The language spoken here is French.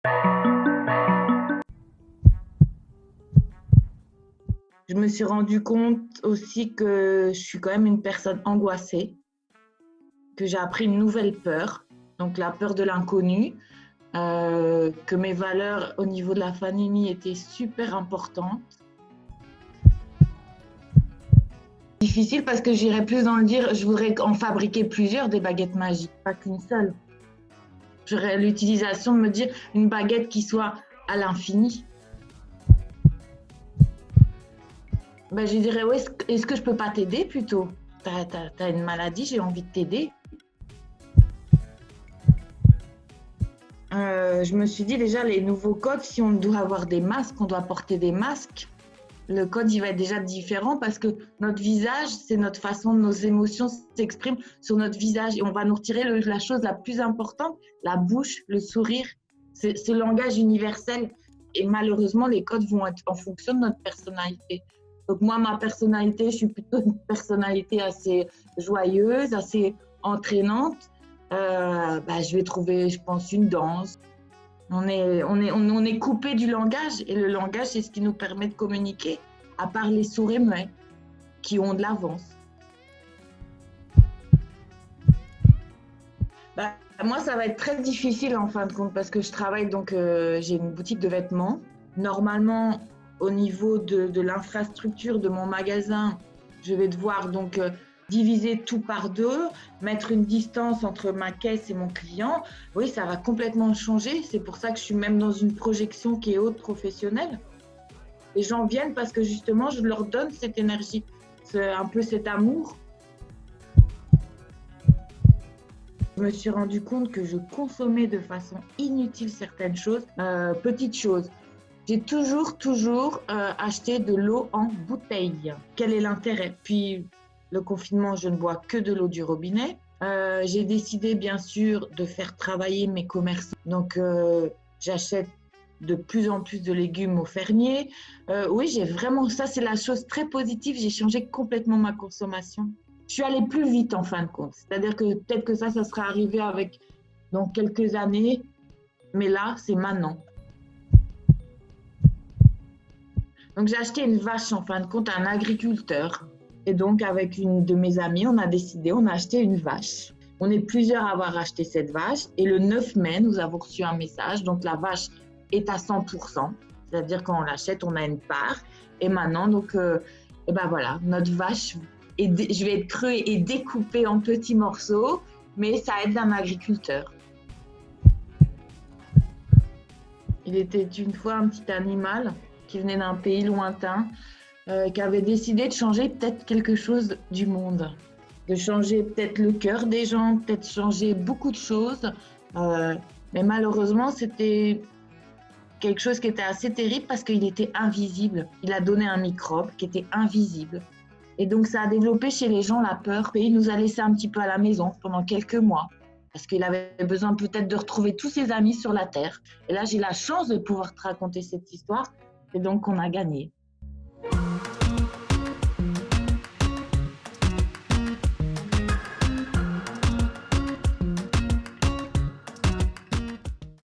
Je me suis rendu compte aussi que je suis quand même une personne angoissée, que j'ai appris une nouvelle peur, donc la peur de l'inconnu, que mes valeurs au niveau de la famille étaient super importantes. Difficile parce que j'irais plus dans le dire, je voudrais en fabriquer plusieurs des baguettes magiques, pas qu'une seule. J'aurais l'utilisation de me dire une baguette qui soit à l'infini. Ben, je dirais, ouais, est-ce que je peux pas t'aider plutôt? T'as une maladie, j'ai envie de t'aider. Je me suis dit déjà, les nouveaux codes, si on doit avoir des masques, on doit porter des masques. Le code, il va être déjà différent parce que notre visage, c'est notre façon, nos émotions s'expriment sur notre visage. Et on va nous retirer la chose la plus importante, la bouche, le sourire. C'est ce langage universel. Et malheureusement, les codes vont être en fonction de notre personnalité. Donc moi, ma personnalité, je suis plutôt une personnalité assez joyeuse, assez entraînante. Je vais trouver, je pense, une danse. On est coupé du langage et le langage, c'est ce qui nous permet de communiquer, à part les sourds et muets qui ont de l'avance. Moi, ça va être très difficile en fin de compte parce que je travaille, donc j'ai une boutique de vêtements. Normalement, au niveau de l'infrastructure de mon magasin, je vais devoir donc diviser tout par deux, mettre une distance entre ma caisse et mon client. Oui, ça va complètement changer. C'est pour ça que je suis même dans une projection qui est haute professionnelle. Les gens viennent parce que justement, je leur donne cette énergie, un peu cet amour. Je me suis rendu compte que je consommais de façon inutile certaines choses. Petites choses. J'ai toujours acheté de l'eau en bouteille. Quel est l'intérêt? Puis, le confinement, je ne bois que de l'eau du robinet. J'ai décidé, bien sûr, de faire travailler mes commerçants. Donc, j'achète de plus en plus de légumes aux fermiers. Oui, j'ai vraiment, ça c'est la chose très positive, j'ai changé complètement ma consommation. Je suis allée plus vite en fin de compte. C'est-à-dire que peut-être que ça serait arrivé dans quelques années, mais là, c'est maintenant. Donc, j'ai acheté une vache en fin de compte à un agriculteur. Et donc, avec une de mes amies, on a acheté une vache. On est plusieurs à avoir acheté cette vache. Et le 9 mai, nous avons reçu un message. Donc, la vache est à 100%. C'est-à-dire, quand on l'achète, on a une part. Et maintenant, donc, voilà, notre vache, je vais être crue et découpée en petits morceaux, mais ça aide un agriculteur. Il était une fois un petit animal qui venait d'un pays lointain, qui avait décidé de changer peut-être quelque chose du monde, de changer peut-être le cœur des gens, peut-être changer beaucoup de choses. Mais malheureusement, c'était quelque chose qui était assez terrible parce qu'il était invisible. Il a donné un microbe qui était invisible. Et donc, ça a développé chez les gens la peur. Et il nous a laissé un petit peu à la maison pendant quelques mois parce qu'il avait besoin peut-être de retrouver tous ses amis sur la Terre. Et là, j'ai la chance de pouvoir te raconter cette histoire et donc on a gagné.